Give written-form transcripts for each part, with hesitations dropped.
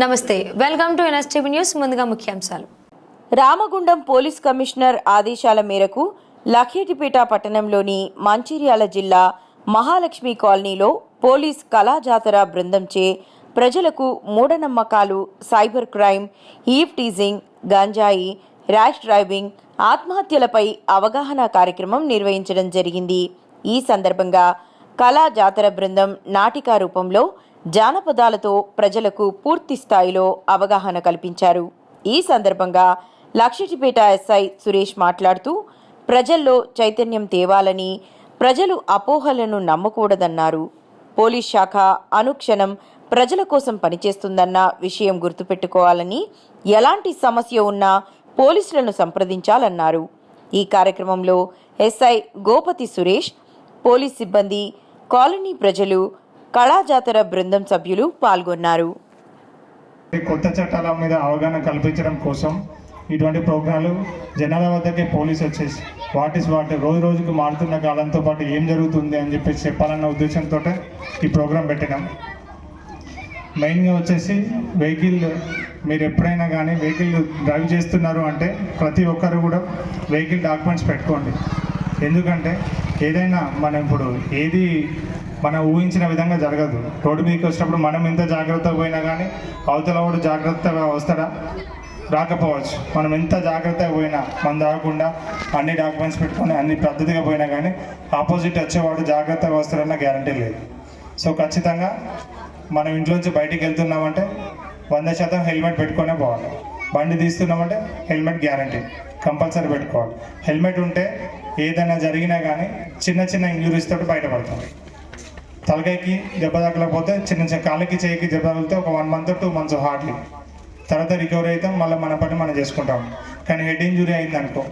నమస్తే, welcome to NSTV news. ముందుగా ముఖ్యాంశాలు. రామగుండం పోలీస్ కమిషనర్ ఆదేశాల మేరకు లఖేటిపేట పట్టణంలోని మంచిర్యాల జిల్లా మహాలక్ష్మి కాలనీలో పోలీస్ కళాజాతర బృందంచే ప్రజలకు మూఢనమ్మకాలు, సైబర్ క్రైమ్, ఈవ్ టీజింగ్, గంజాయి, ర్యాష్ డ్రైవింగ్, ఆత్మహత్యలపై అవగాహన కార్యక్రమం నిర్వహించడం జరిగింది. ఈ సందర్భంగా కళాజాతర బృందం నాటికా రూపంలో జానపదాలతో ప్రజలకు పూర్తి స్థాయిలో అవగాహన కల్పించారు. ఈ సందర్భంగా లక్షటిపేట ఎస్ఐ సురేష్ మాట్లాడుతూ ప్రజల్లో చైతన్యం తేవాలని, ప్రజలు అపోహలను నమ్మకూడదన్నారు. పోలీస్ శాఖ అనుక్షణం ప్రజల కోసం పనిచేస్తుందన్న విషయం గుర్తుపెట్టుకోవాలని, ఎలాంటి సమస్య ఉన్నా పోలీసులను సంప్రదించాలన్నారు. ఈ కార్యక్రమంలో ఎస్ఐ గోపతి సురేష్, పోలీస్ సిబ్బంది, కాలనీ ప్రజలు, కళాజాతర బృందం సభ్యులు పాల్గొన్నారు. కొత్త చట్టాల మీద అవగాహన కల్పించడం కోసం ఇటువంటి ప్రోగ్రాంలు జనాల వద్దకే పోలీసు వచ్చేసి వాట్ రోజు రోజుకు మారుతున్న కాలంతో పాటు ఏం జరుగుతుంది అని చెప్పేసి చెప్పాలన్న ఉద్దేశంతో ఈ ప్రోగ్రాం పెట్టినాం. మెయిన్గా వచ్చేసి వెహికల్ మీరు ఎప్పుడైనా కానీ వెహికల్ డ్రైవ్ చేస్తున్నారు అంటే ప్రతి ఒక్కరు కూడా వెహికల్ డాక్యుమెంట్స్ పెట్టుకోండి. ఎందుకంటే ఏదైనా మనం ఇప్పుడు ఏది మనం ఊహించిన విధంగా జరగదు. రోడ్డు మీదకి వచ్చినప్పుడు మనం ఎంత జాగ్రత్తగా పోయినా కానీ అవతల వాడు జాగ్రత్తగా వస్తాడా, రాకపోవచ్చు. మనం ఎంత జాగ్రత్తగా పోయినా మనం దాగకుండా అన్ని డాక్యుమెంట్స్ పెట్టుకొని అన్ని పద్ధతిగా పోయినా కానీ ఆపోజిట్ వచ్చేవాడు జాగ్రత్తగా వస్తాడన్న గ్యారంటీ లేదు. సో ఖచ్చితంగా మనం ఇంట్లోంచి బయటికి వెళ్తున్నామంటే 100% హెల్మెట్ పెట్టుకునే పోవాలి. బండి తీస్తున్నామంటే హెల్మెట్ గ్యారంటీ కంపల్సరీ పెట్టుకోవాలి. హెల్మెట్ ఉంటే ఏదైనా జరిగినా కానీ చిన్న చిన్న ఇంజురీస్ తోటి బయటపడతాం. తలకాయకి దెబ్బ తగలకపోతే చిన్న కాళ్ళకి చేయికి దెబ్బ తగిలితే ఒక 1 month 2 months హార్డ్లీ, తర్వాత రికవరీ అవుతాం, మళ్ళీ మన పని మనం చేసుకుంటాం. కానీ హెడ్ ఇంజురీ అయిందనుకో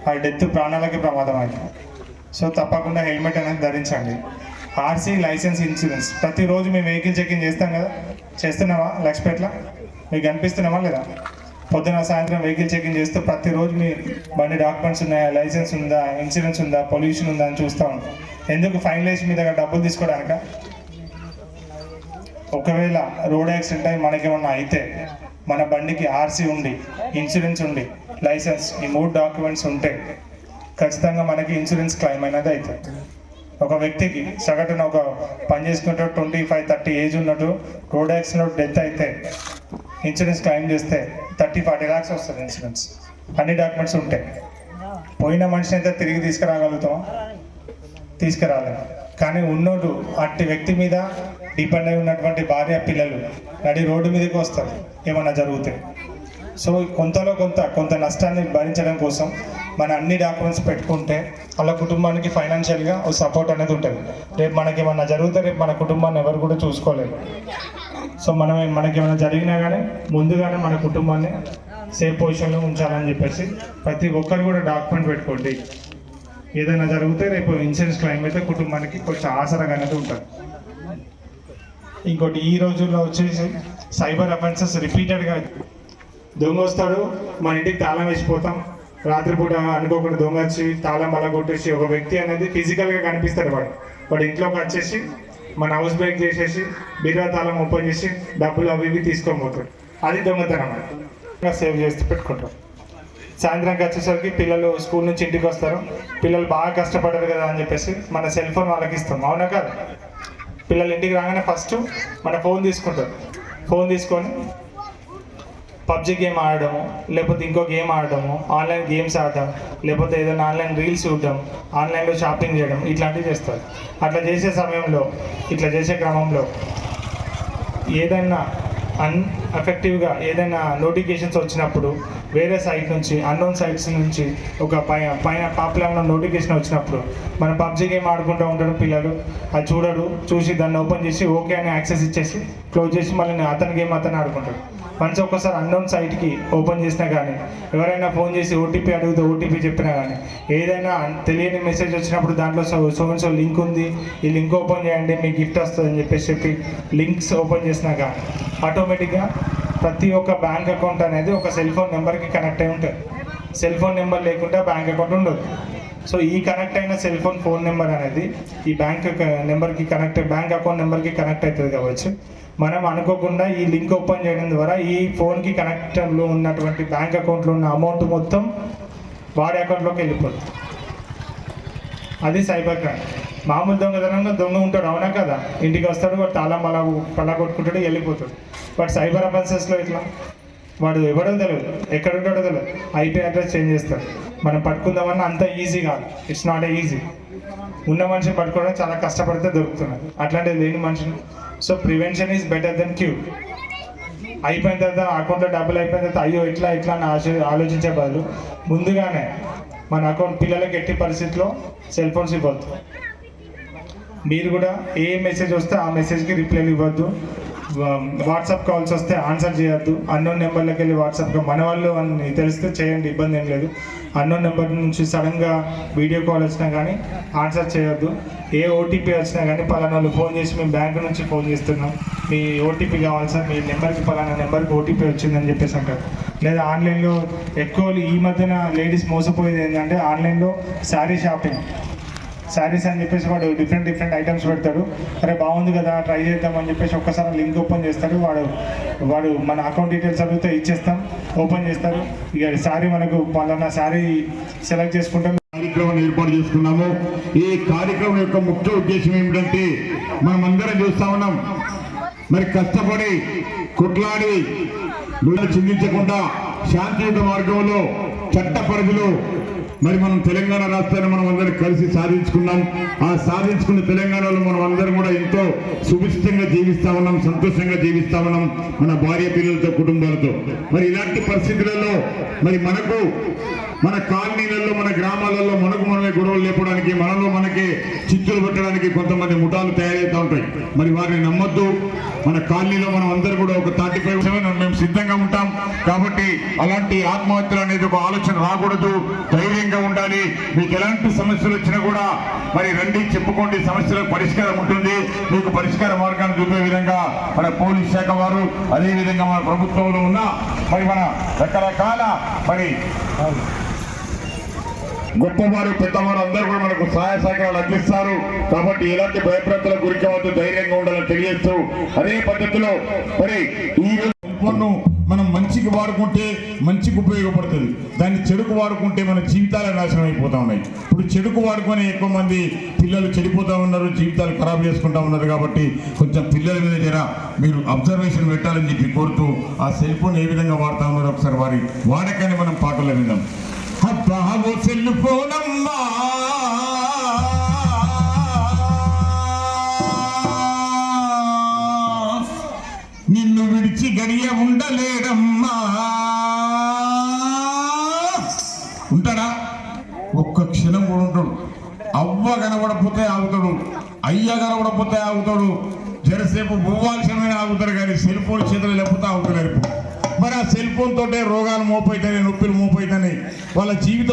ఆ డెత్ ప్రాణాలకి ప్రమాదం అవుతుంది. సో తప్పకుండా హెల్మెట్ అనేది ధరించండి. ఆర్సీ, లైసెన్స్, ఇన్సూరెన్స్ ప్రతిరోజు మేము వెహికల్ చెకింగ్ చేస్తాం కదా, చేస్తున్నావా? లక్ష్పేటలో మీకు కనిపిస్తున్నామా లేదా? పొద్దున సాయంత్రం వెహికల్ చెకింగ్ చేస్తూ ప్రతిరోజు మీ బండి డాక్యుమెంట్స్ ఉన్నాయా, లైసెన్స్ ఉందా, ఇన్సూరెన్స్ ఉందా, పొల్యూషన్ ఉందా అని చూస్తూ ఉంటాం. ఎందుకు? ఫైన్ వేసి మీ దగ్గర డబ్బులు తీసుకోవడానిక? ఒకవేళ రోడ్ యాక్సిడెంట్ అయి మనకేమన్నా అయితే మన బండికి ఆర్సీ ఉండి, ఇన్సూరెన్స్ ఉండి, లైసెన్స్, ఈ 3 డాక్యుమెంట్స్ ఉంటే ఖచ్చితంగా మనకి ఇన్సూరెన్స్ క్లెయిమ్ అనేది అవుతుంది. ఒక వ్యక్తికి సగటున ఒక పని చేసుకుంటూ 25-30 ఏజ్ ఉన్నట్టు రోడ్ యాక్సిడెంట్ డెత్ అయితే ఇన్సూరెన్స్ క్లెయిమ్ చేస్తే 30-40 lakhs వస్తుంది ఇన్సూరెన్స్. అన్ని డాక్యుమెంట్స్ ఉంటాయి. పోయిన మనిషిని అయితే తిరిగి తీసుకురాగలుగుతాం, తీసుకురాలేము. కానీ ఉన్నోడు అట్టి వ్యక్తి మీద డిపెండ్ అయి ఉన్నటువంటి భార్య, పిల్లలు నడి రోడ్డు మీదకి వస్తారు ఏమన్నా జరిగితే. సో కొంత నష్టాన్ని భరించడం కోసం మన అన్ని డాక్యుమెంట్స్ పెట్టుకుంటే వాళ్ళ కుటుంబానికి ఫైనాన్షియల్గా ఒక సపోర్ట్ అనేది ఉంటుంది. రేపు మనకి ఏమన్నా జరిగితే రేపు మన కుటుంబాన్ని ఎవరు కూడా చూసుకోలేరు. సో మనకి ఏమైనా జరిగినా కానీ ముందుగానే మన కుటుంబాన్ని సేఫ్ పొజిషన్లో ఉంచాలని చెప్పేసి ప్రతి ఒక్కరు కూడా డాక్యుమెంట్ పెట్టుకోండి. ఏదైనా జరిగితే రేపు ఇన్సూరెన్స్ క్లెయిమ్ అయితే కుటుంబానికి కొంచెం ఆసరాగా అనేది ఉంటుంది. ఇంకోటి ఈ రోజుల్లో వచ్చేసి సైబర్ అఫెన్సెస్ రిపీటెడ్గా, దొంగ వస్తాడు, మన ఇంటికి తాళం వేసిపోతాం, రాత్రిపూట అనుకోకుండా దొంగ వచ్చి తాళం బల కొట్టేసి ఒక వ్యక్తి అనేది ఫిజికల్గా కనిపిస్తాడు. వాడు ఇంట్లోకి వచ్చేసి మన హౌస్ బ్రేక్ చేసేసి బీరువా తాళం ఓపెన్ చేసి డబ్బులు అవి ఇవి తీసుకొని పోతాడు. అది దొంగతనం. సేవ్ చేస్తూ పెట్టుకుంటాం. సాయంత్రంకి వచ్చేసరికి పిల్లలు స్కూల్ నుంచి ఇంటికి వస్తారు, పిల్లలు బాగా కష్టపడరు కదా అని చెప్పేసి మన సెల్ ఫోన్ వాళ్ళకి ఇస్తాం. అవునా కాదు? పిల్లలు ఇంటికి రాగానే ఫస్ట్ మన ఫోన్ తీసుకుంటారు. ఫోన్ తీసుకొని పబ్జీ గేమ్ ఆడడము, లేకపోతే ఇంకో గేమ్ ఆడడము, ఆన్లైన్ గేమ్స్ ఆడడం, లేకపోతే ఏదైనా ఆన్లైన్ రీల్స్ చూడడం, ఆన్లైన్లో షాపింగ్ చేయడం, ఇట్లాంటివి చేస్తారు. అట్లా చేసే సమయంలో, ఇట్లా చేసే క్రమంలో ఏదైనా అన్ఎఫెక్టివ్గా ఏదైనా నోటిఫికేషన్స్ వచ్చినప్పుడు వేరే సైట్ నుంచి, అన్నోన్ సైట్స్ నుంచి ఒక పైన పాపులర్ నోటిఫికేషన్ వచ్చినప్పుడు మనం పబ్జీ గేమ్ ఆడుకుంటూ ఉంటాడు పిల్లలు. అది చూడడు, చూసి దాన్ని ఓపెన్ చేసి ఓకే అని యాక్సెస్ ఇచ్చేసి క్లోజ్ చేసి మళ్ళీ అతని గేమ్ అతను ఆడుకుంటాడు. వన్స్ ఒక్కసారి అన్నోన్ సైట్కి ఓపెన్ చేసినా కానీ, ఎవరైనా ఫోన్ చేసి ఓటీపీ అడిగితే ఓటీపీ చెప్పినా కానీ, ఏదైనా తెలియని మెసేజ్ వచ్చినప్పుడు దాంట్లో సో లింక్ ఉంది, ఈ లింక్ ఓపెన్ చేయండి మీకు గిఫ్ట్ వస్తుంది అని చెప్పి లింక్స్ ఓపెన్ చేసినా కానీ ఆటోమేటిక్గా ప్రతి ఒక్క బ్యాంక్ అకౌంట్ అనేది ఒక సెల్ ఫోన్ నెంబర్కి కనెక్ట్ అయి ఉంటుంది. సెల్ ఫోన్ నెంబర్ లేకుండా బ్యాంక్ అకౌంట్ ఉండదు. సో ఈ కనెక్ట్ అయిన సెల్ ఫోన్ నెంబర్ అనేది ఈ బ్యాంక్ నెంబర్కి బ్యాంక్ అకౌంట్ నెంబర్కి కనెక్ట్ అవుతుంది. కావచ్చు మనం అనుకోకుండా ఈ లింక్ ఓపెన్ చేయడం ద్వారా ఈ ఫోన్కి కనెక్టర్లో ఉన్నటువంటి బ్యాంక్ అకౌంట్లో ఉన్న అమౌంట్ మొత్తం వాడి అకౌంట్లోకి వెళ్ళిపోతుంది. అది సైబర్ క్రైమ్. మామూలు దొంగతనంగా దొంగ ఉంటాడు, అవునా కదా, ఇంటికి వస్తాడు, వాడు తాళం అలా కొట్టుకుంటాడు, వెళ్ళిపోతాడు. బట్ సైబర్ అఫెన్సెస్లో ఇట్లా వాడు ఎవడో తెలియదు, ఎక్కడ ఉంటాడో తెలియదు, ఐపీ అడ్రస్ చేంజ్ చేస్తాడు. మనం పట్టుకుందామన్నా అంత ఈజీ కాదు, ఇట్స్ నాట్ ఈజీ. ఉన్న మనిషిని పట్టుకోవడం చాలా కష్టపడితే దొరుకుతున్నారు, అట్లాంటిది లేని మనిషిని. So prevention is better than cure. అయిపోయిన తర్వాత అకౌంట్లో డబ్బులు అయిపోయిన తర్వాత అయ్యో ఇట్లా అని ఆలోచించే బదులు ముందుగానే మన అకౌంట్ పిల్లలకి ఎట్టి పరిస్థితిలో సెల్ ఫోన్స్ ఇవ్వద్దు. మీరు కూడా ఏ మెసేజ్ వస్తే ఆ మెసేజ్కి రిప్లైలు ఇవ్వద్దు. వాట్సాప్ కాల్స్ వస్తే ఆన్సర్ చేయొద్దు. అన్నోన్ నెంబర్లోకి వెళ్ళి వాట్సాప్గా మన వాళ్ళు అని తెలిస్తే చేయండి, ఇబ్బంది ఏం లేదు. అన్నోన్ నెంబర్ నుంచి సడన్గా వీడియో కాల్ వచ్చినా కానీ ఆన్సర్ చేయొద్దు. ఏ ఓటీపీ వచ్చినా కానీ పలానా వాళ్ళు ఫోన్ చేసి మేము బ్యాంకు నుంచి ఫోన్ చేస్తున్నాం, మీ ఓటీపీ కావాలి సార్, మీ నెంబర్కి పలానా నెంబర్కి ఓటీపీ వచ్చిందని చెప్పేసి అంటారు. లేదా ఆన్లైన్లో ఎక్కువ ఈ మధ్యన లేడీస్ మోసపోయేది ఏంటంటే ఆన్లైన్లో శారీస్ అని చెప్పేసి వాడు డిఫరెంట్ ఐటమ్స్ పెడతాడు. అరే బాగుంది కదా ట్రై చేద్దామని చెప్పేసి ఒక్కసారి లింక్ ఓపెన్ చేస్తాడు. వాడు మన అకౌంట్ డీటెయిల్స్ అడిగితే ఇచ్చేస్తాం, ఓపెన్ చేస్తారు. ఇక శారీ మనకు పలానా శారీ సెలెక్ట్ చేసుకుంటాం. కార్యక్రమం ఏర్పాటు చేసుకున్నాము. ఈ కార్యక్రమం యొక్క ముఖ్య ఉద్దేశం ఏమిటంటే మనం అందరం చూస్తా ఉన్నాం, మరి కష్టపడి కొట్లాడి చిందించకుండా శాంతియుత మార్గంలో చట్ట పరిధిలో మరి మనం తెలంగాణ రాష్ట్రాన్ని మనం అందరం కలిసి సాధించుకున్నాం. ఆ సాధించుకున్న తెలంగాణలో మనం అందరం కూడా ఎంతో సుభిష్టంగా జీవిస్తా ఉన్నాం, సంతోషంగా జీవిస్తా ఉన్నాం మన భార్య పిల్లలతో, కుటుంబాలతో. మరి ఇలాంటి పరిస్థితులలో మరి మనకు మన కాలనీలలో, మన గ్రామాలలో మనమే గొడవలు లేపడానికి, మనలో మనకే చిచ్చులు పెట్టడానికి కొంతమంది ముఠాలు తయారవుతూ ఉంటాయి. మరి వారిని నమ్మొద్దు. మన కాలనీలో మనం అందరూ కూడా ఒక 35 మేము సిద్ధంగా ఉంటాం. కాబట్టి అలాంటి ఆత్మహత్యలు అనేది ఒక ఆలోచన రాకూడదు. ధైర్యంగా ఉండాలి. మీకు ఎలాంటి సమస్యలు వచ్చినా కూడా మరి రండి, చెప్పుకోండి, సమస్యలకు పరిష్కారం ఉంటుంది. మీకు పరిష్కార మార్గాన్ని చూపే విధంగా మన పోలీస్ శాఖ వారు, అదేవిధంగా మన ప్రభుత్వంలో ఉన్న మరి మన రకరకాల మరి గొప్పవారు, పెద్దవారు అందరూ కూడా మనకు సహాయ సహకారాలు అందిస్తారు. కాబట్టి ఎలాంటి భయప్రాంతాలకు గురి కావద్దు, ధైర్యంగా ఉండాలని తెలియజేస్తూ అదే పద్ధతిలో మరి ఈ ఫోన్ను మనం మంచికి వాడుకుంటే మంచికి ఉపయోగపడుతుంది, దాన్ని చెడుకు వాడుకుంటే మన జీవితాలు నాశనం అయిపోతా ఉన్నాయి. ఇప్పుడు చెడుకు వాడుకొని ఎక్కువ మంది పిల్లలు చెడిపోతూ ఉన్నారు, జీవితాలు ఖరాబ్ చేసుకుంటా ఉన్నారు. కాబట్టి కొంచెం పిల్లల మీద జర మీరు అబ్జర్వేషన్ పెట్టాలని చెప్పి కోరుతూ ఆ సెల్ ఫోన్ ఏ విధంగా వాడుతూ ఉన్నారో ఒకసారి వారి వాడకాన్ని మనం పాటలో విందాం. అబ్బావో సెల్ ఫోన్ అమ్మా, నిన్ను విడిచి గడియ ఉండలేడమ్మా. ఉంటాడా? ఒక్క క్షణం కూడా ఉంటాడు. అవ్వ కనబడపోతే ఆగుతాడు, అయ్య కనబడపోతే ఆగుతాడు, జరసేపు పోవాల్సిన ఆగుతారు. కానీ సెల్ ఫోన్ చేతులు లేకపోతే ఆగుతలేరు. మరి ఆ సెల్ ఫోన్ తోటే రోగాలు మోపైతాయి, నొప్పులు మోపైతాయి, వాళ్ళ జీవితం